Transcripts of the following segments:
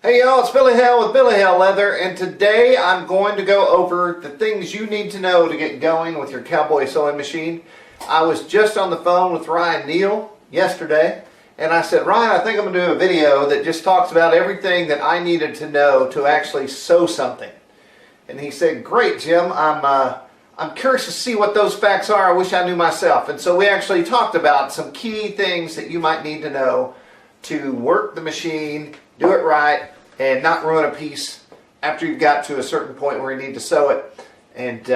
Hey y'all, it's Billy Hale with Billy Hale Leather, and today I'm going to go over the things you need to know to get going with your Cowboy sewing machine. I was just on the phone with Ryan Neal yesterday, and I said, Ryan, I think I'm going to do a video that just talks about everything that I needed to know to actually sew something. And he said, great, Jim, I'm curious to see what those facts are. I wish I knew myself. And so we actually talked about some key things that you might need to know to work the machine, do it right, and not ruin a piece after you've got to a certain point where you need to sew it. And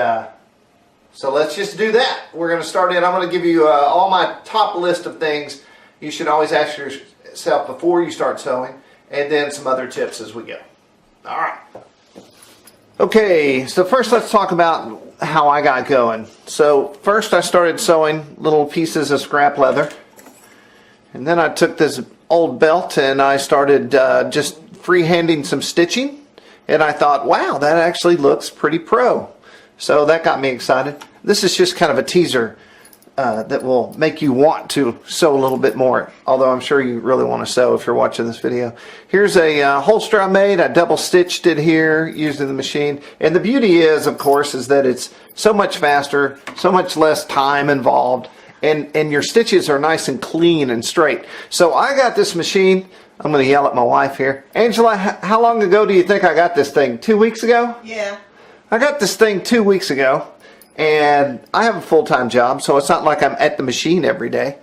so let's just do that. We're going to start in. I'm going to give you all my top list of things you should always ask yourself before you start sewing, and then some other tips as we go. All right. Okay, so first let's talk about how I got going. So first I started sewing little pieces of scrap leather, and then I took this old belt and I started just freehanding some stitching, and I thought, wow, that actually looks pretty pro. So that got me excited. This is just kind of a teaser that will make you want to sew a little bit more, although I'm sure you really want to sew if you're watching this video. Here's a holster I made. I double stitched it here using the machine, and the beauty is, of course, is that it's so much faster, so much less time involved, and your stitches are nice and clean and straight. So I got this machine. I'm going to yell at my wife here. Angela, how long ago do you think I got this thing? 2 weeks ago? Yeah. I got this thing 2 weeks ago, and I have a full-time job, so it's not like I'm at the machine every day.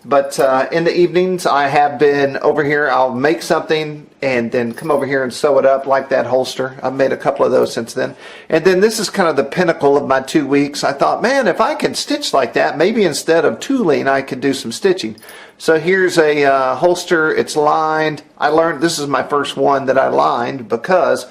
But in the evenings, I have been over here. I'll make something and then come over here and sew it up like that holster. I've made a couple of those since then. And then this is kind of the pinnacle of my 2 weeks. I thought, man, if I can stitch like that, maybe instead of tooling, I could do some stitching. So here's a holster. It's lined. I learned this is my first one that I lined because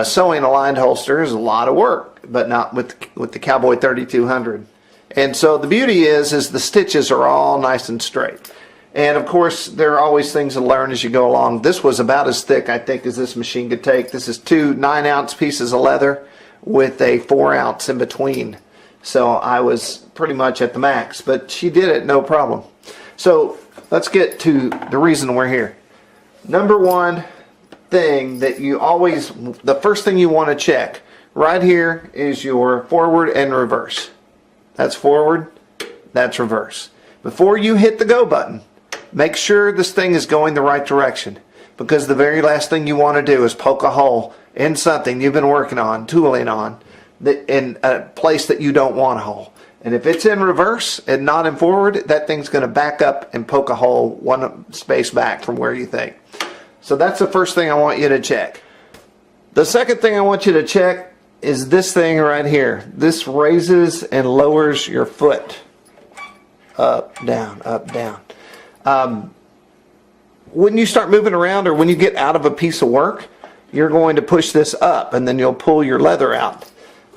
sewing a lined holster is a lot of work, but not with the Cowboy 3200. And so the beauty is the stitches are all nice and straight. And of course, there are always things to learn as you go along. This was about as thick, I think, as this machine could take. This is two 9-ounce pieces of leather with a 4-ounce in between. So I was pretty much at the max, but she did it no problem. So let's get to the reason we're here. Number one thing that you always, the first thing you want to check right here is your forward and reverse. That's forward, that's reverse. Before you hit the go button, make sure this thing is going the right direction, because the very last thing you want to do is poke a hole in something you've been working on, tooling on, in a place that you don't want a hole. And if it's in reverse and not in forward, that thing's going to back up and poke a hole one space back from where you think. So that's the first thing I want you to check. The second thing I want you to check is this thing right here. This raises and lowers your foot. Up, down, up, down. When you start moving around or when you get out of a piece of work, you're going to push this up and then you'll pull your leather out.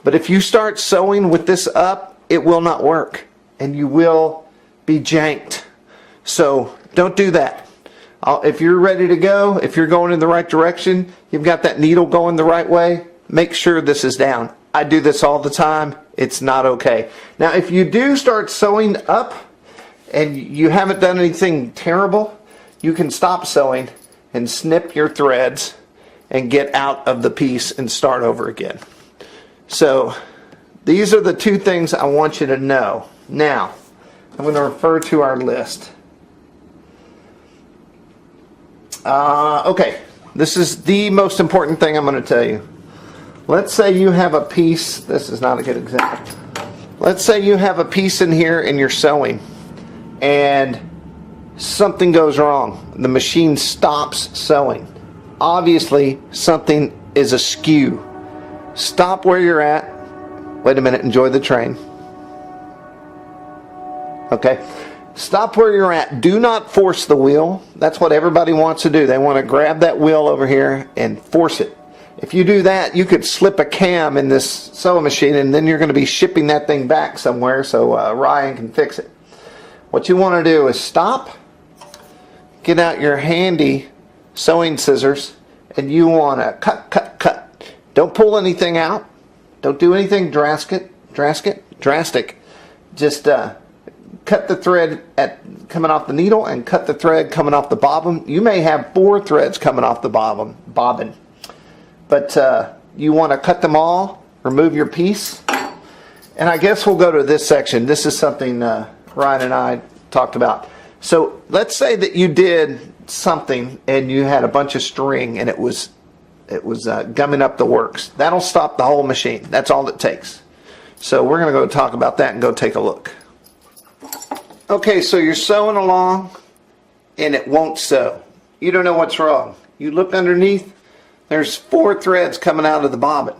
But if you start sewing with this up, it will not work and you will be janked. So don't do that. If you're ready to go, if you're going in the right direction, you've got that needle going the right way, make sure this is down. I do this all the time. It's not okay. Now, if you do start sewing up and you haven't done anything terrible, you can stop sewing and snip your threads and get out of the piece and start over again. So these are the two things I want you to know. Now, I'm going to refer to our list. Okay, this is the most important thing I'm going to tell you. Let's say you have a piece, this is not a good example. Let's say you have a piece in here and you're sewing and something goes wrong. The machine stops sewing. Obviously, something is askew. Stop where you're at. Wait a minute, enjoy the train. Okay. Stop where you're at. Do not force the wheel. That's what everybody wants to do. They want to grab that wheel over here and force it. If you do that, you could slip a cam in this sewing machine and then you're going to be shipping that thing back somewhere so Ryan can fix it. What you want to do is stop, get out your handy sewing scissors, and you want to cut. Don't pull anything out. Don't do anything drastic. Just cut the thread coming off the needle and cut the thread coming off the bobbin. You may have 4 threads coming off the bobbin. But you want to cut them all, remove your piece. And I guess we'll go to this section. This is something Ryan and I talked about. So let's say that you did something and you had a bunch of string and it was gumming up the works. That'll stop the whole machine. That's all it takes. So we're going to go talk about that and go take a look. Okay, so you're sewing along and it won't sew. You don't know what's wrong. You look underneath, there's 4 threads coming out of the bobbin.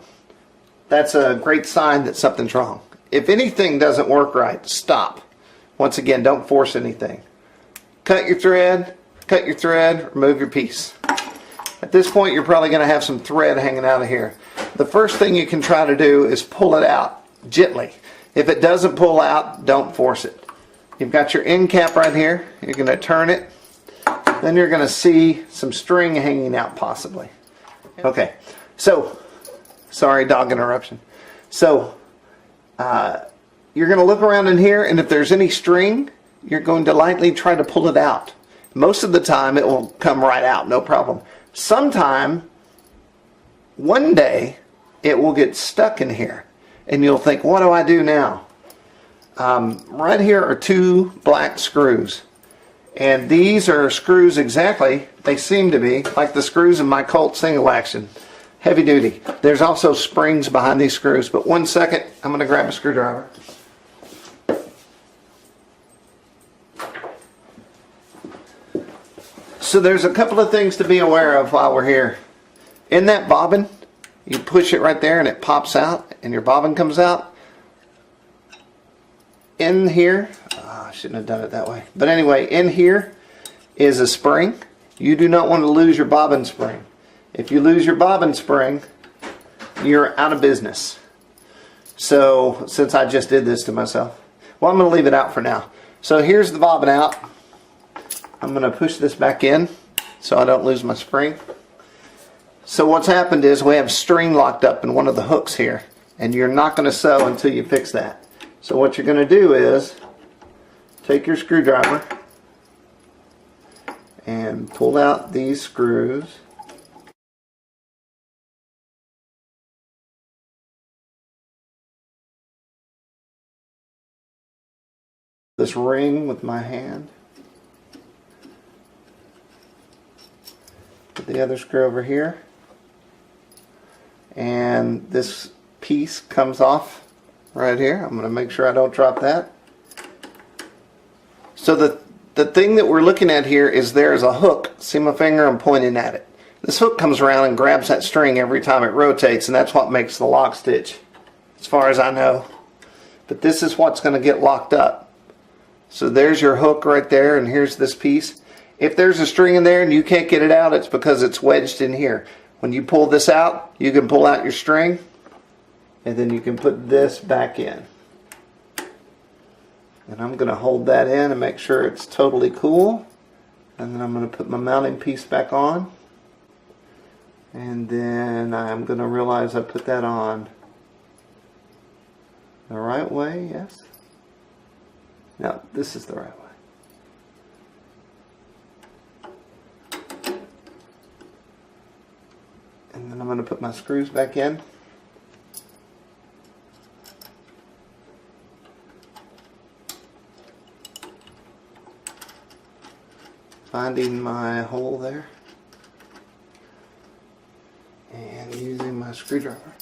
That's a great sign that something's wrong. If anything doesn't work right, stop. Once again, don't force anything. Cut your thread, remove your piece. At this point, you're probably going to have some thread hanging out of here. The first thing you can try to do is pull it out gently. If it doesn't pull out, don't force it. You've got your end cap right here. You're going to turn it. Then you're going to see some string hanging out possibly. Okay, so, sorry, dog interruption. So, you're going to look around in here, and if there's any string, you're going to lightly try to pull it out. Most of the time, it will come right out, no problem. Sometime, one day, it will get stuck in here, and you'll think, what do I do now? Right here are 2 black screws, and these are screws exactly, they seem to be, like the screws in my Colt single action, heavy duty. There's also springs behind these screws, but one second, I'm going to grab a screwdriver. So there's a couple of things to be aware of while we're here. In that bobbin, you push it right there and it pops out and your bobbin comes out. In here, I shouldn't have done it that way. But anyway, in here is a spring. You do not want to lose your bobbin spring. If you lose your bobbin spring, you're out of business. So, since I just did this to myself, well, I'm going to leave it out for now. So here's the bobbin out. I'm going to push this back in so I don't lose my spring. So what's happened is we have string locked up in one of the hooks here, and you're not going to sew until you fix that. So what you're going to do is take your screwdriver and pull out these screws. This ring with my hand. Put the other screw over here. And this piece comes off right here. I'm going to make sure I don't drop that. So the thing that we're looking at here is there's a hook. See my finger? I'm pointing at it. This hook comes around and grabs that string every time it rotates, and that's what makes the lock stitch, as far as I know. But this is what's going to get locked up. So there's your hook right there, and here's this piece. If there's a string in there and you can't get it out, it's because it's wedged in here. When you pull this out, you can pull out your string, and then you can put this back in. And I'm going to hold that in and make sure it's totally cool. And then I'm going to put my mounting piece back on. And then I'm going to realize I put that on the right way, yes? No, this is the right way. And then I'm going to put my screws back in. Finding my hole there. And using my screwdriver.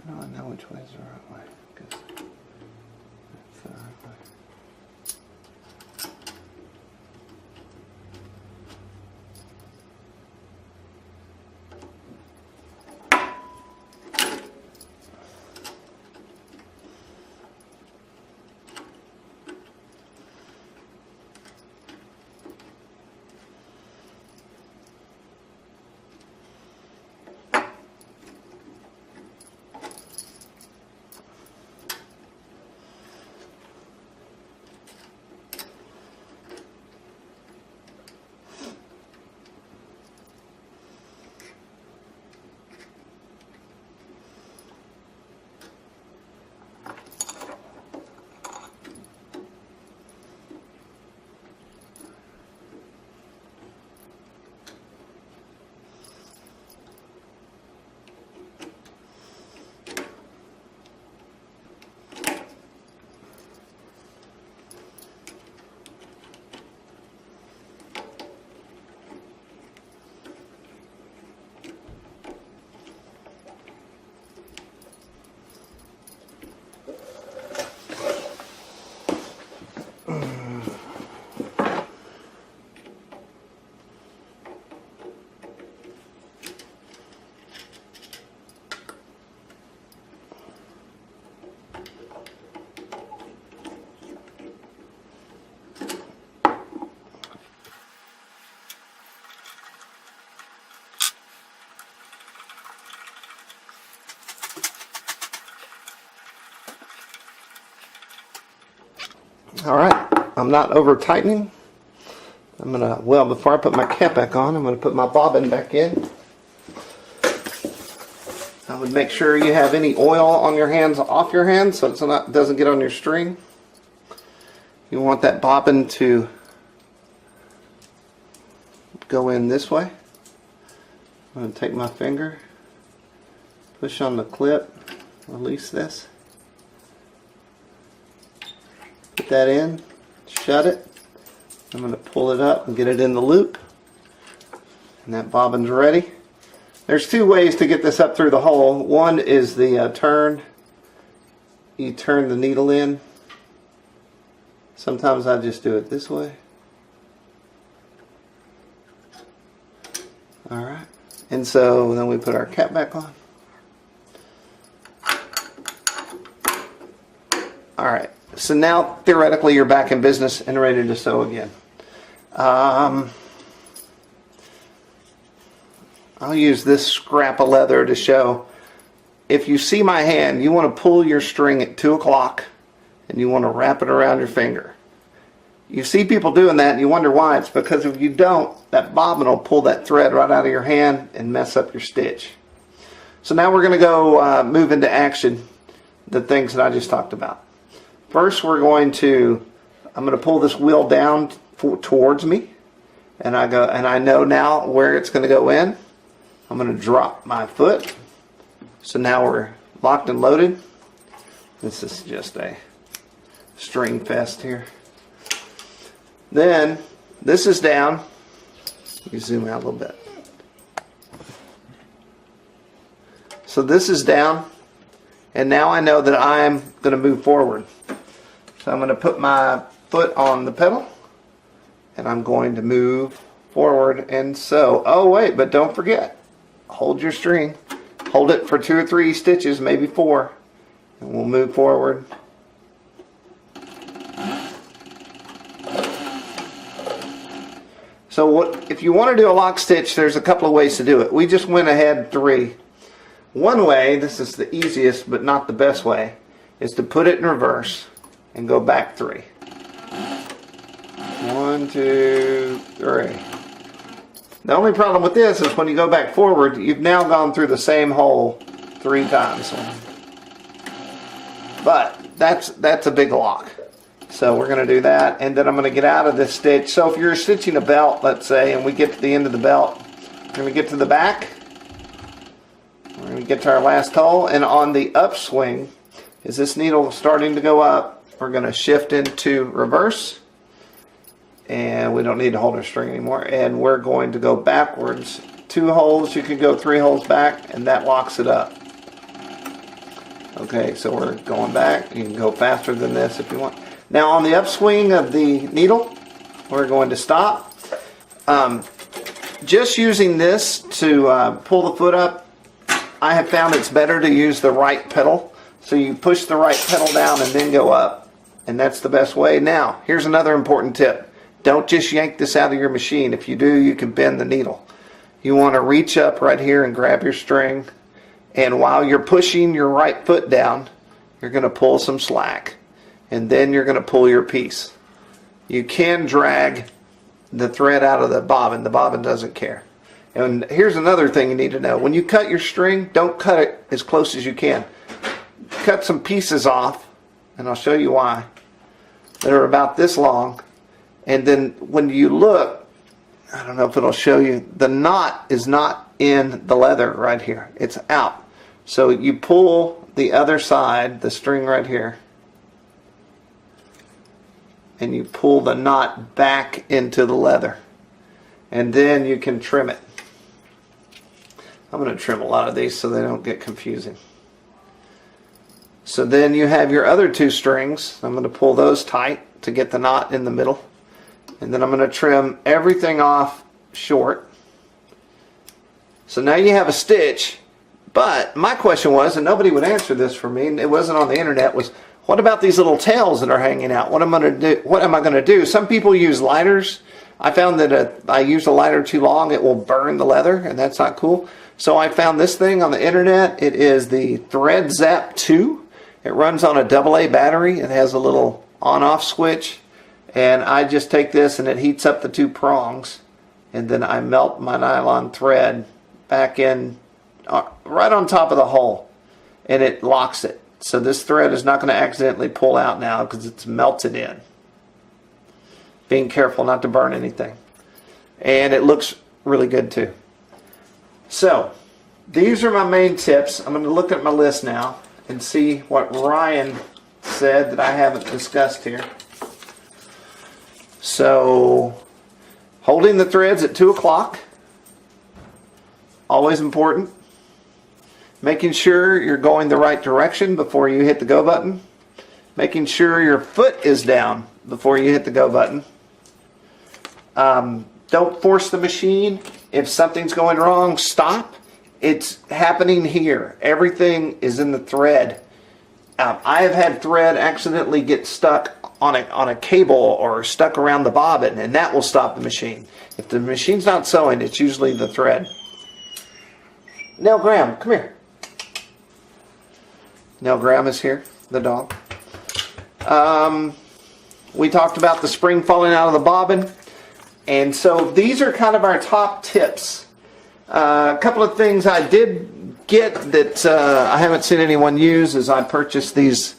I know which way is the right way. That's the right way. All right, I'm not over tightening. I'm gonna, well, before I put my cap back on, I'm gonna put my bobbin back in. I would make sure you have any oil on your hands off your hands so it doesn't get on your string. You want that bobbin to go in this way. I'm going to take my finger, push on the clip, release this, put that in, shut it. I'm going to pull it up and get it in the loop, and that bobbin's ready. There's two ways to get this up through the hole. One is the turn. You turn the needle in. Sometimes I just do it this way. Alright. And so then we put our cap back on. Alright. So now theoretically you're back in business and ready to sew again. I'll use this scrap of leather to show. If you see my hand, you want to pull your string at 2 o'clock and you want to wrap it around your finger. You see people doing that and you wonder why. It's because if you don't, that bobbin will pull that thread right out of your hand and mess up your stitch. So now we're going to go move into action, the things that I just talked about. First I'm going to pull this wheel down towards me, and I know now where it's going to go in. I'm going to drop my foot. So now we're locked and loaded. This is just a string fest here. Then this is down. You zoom out a little bit. So this is down, and now I know that I'm going to move forward. So I'm going to put my foot on the pedal, and I'm going to move forward and sew. Oh wait, but don't forget, hold your string. Hold it for 2 or 3 stitches, maybe 4, and we'll move forward. So if you want to do a lock stitch, there's a couple of ways to do it. We just went ahead 3. One way, this is the easiest but not the best way, is to put it in reverse and go back 3. 1, 2, 3. The only problem with this is when you go back forward, you've now gone through the same hole 3 times. But that's a big lock. So we're going to do that, and then I'm going to get out of this stitch. So if you're stitching a belt, let's say, and we get to the end of the belt, we're going to get to the back. We're going to get to our last hole, and on the upswing, is this needle starting to go up, we're going to shift into reverse. And we don't need to hold our string anymore, and we're going to go backwards 2 holes. You can go 3 holes back, and that locks it up. Okay, so we're going back. You can go faster than this if you want. Now on the upswing of the needle, we're going to stop. Just using this to pull the foot up, I have found it's better to use the right pedal. So you push the right pedal down and then go up, and that's the best way. Now here's another important tip. Don't just yank this out of your machine. If you do, you can bend the needle. You want to reach up right here and grab your string, and while you're pushing your right foot down, you're going to pull some slack, and then you're going to pull your piece. You can drag the thread out of the bobbin. The bobbin doesn't care. And here's another thing you need to know. When you cut your string, don't cut it as close as you can. Cut some pieces off, and I'll show you why, that are about this long. And then when you look, I don't know if it'll show you, the knot is not in the leather right here. It's out. So you pull the other side, the string right here, and you pull the knot back into the leather. And then you can trim it. I'm going to trim a lot of these so they don't get confusing. So then you have your other 2 strings. I'm going to pull those tight to get the knot in the middle. And then I'm going to trim everything off short. So now you have a stitch. But my question was, and nobody would answer this for me, and it wasn't on the internet, was what about these little tails that are hanging out? What am I going to do? What am I going to do? Some people use lighters. I found that if I use a lighter too long, it will burn the leather, and that's not cool. So I found this thing on the internet. It is the Thread Zap 2. It runs on a AA battery. It has a little on-off switch, and I just take this and it heats up the 2 prongs, and then I melt my nylon thread back in right on top of the hole, and it locks it. So this thread is not going to accidentally pull out now because it's melted in. Being careful not to burn anything. And it looks really good too. So these are my main tips. I'm going to look at my list now and see what Ryan said that I haven't discussed here. So holding the threads at 2 o'clock, always important. Making sure you're going the right direction before you hit the go button. Making sure your foot is down before you hit the go button. Don't force the machine. If something's going wrong, stop. It's happening here. Everything is in the thread. I have had thread accidentally get stuck on a cable or stuck around the bobbin, and that will stop the machine. If the machine's not sewing, it's usually the thread. Nell Graham, come here. Nell Graham is here, the dog. We talked about the spring falling out of the bobbin. And so these are kind of our top tips. A couple of things I did get that I haven't seen anyone use is I purchased these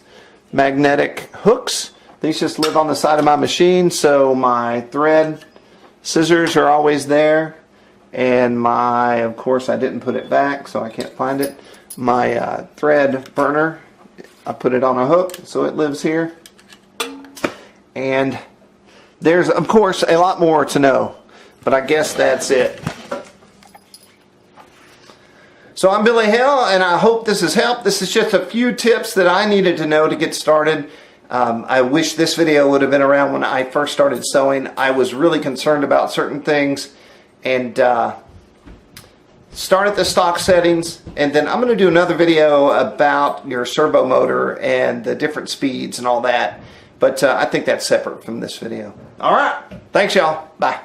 magnetic hooks. These just live on the side of my machine, so my thread scissors are always there. And of course I didn't put it back, so I can't find it. My thread burner, I put it on a hook, so it lives here. And there's, of course, a lot more to know, but I guess that's it. So I'm Billy Hill, and I hope this has helped. This is just a few tips that I needed to know to get started. I wish this video would have been around when I first started sewing. I was really concerned about certain things, and start at the stock settings, and then I'm going to do another video about your servo motor and the different speeds and all that. But I think that's separate from this video. All right. Thanks, y'all. Bye.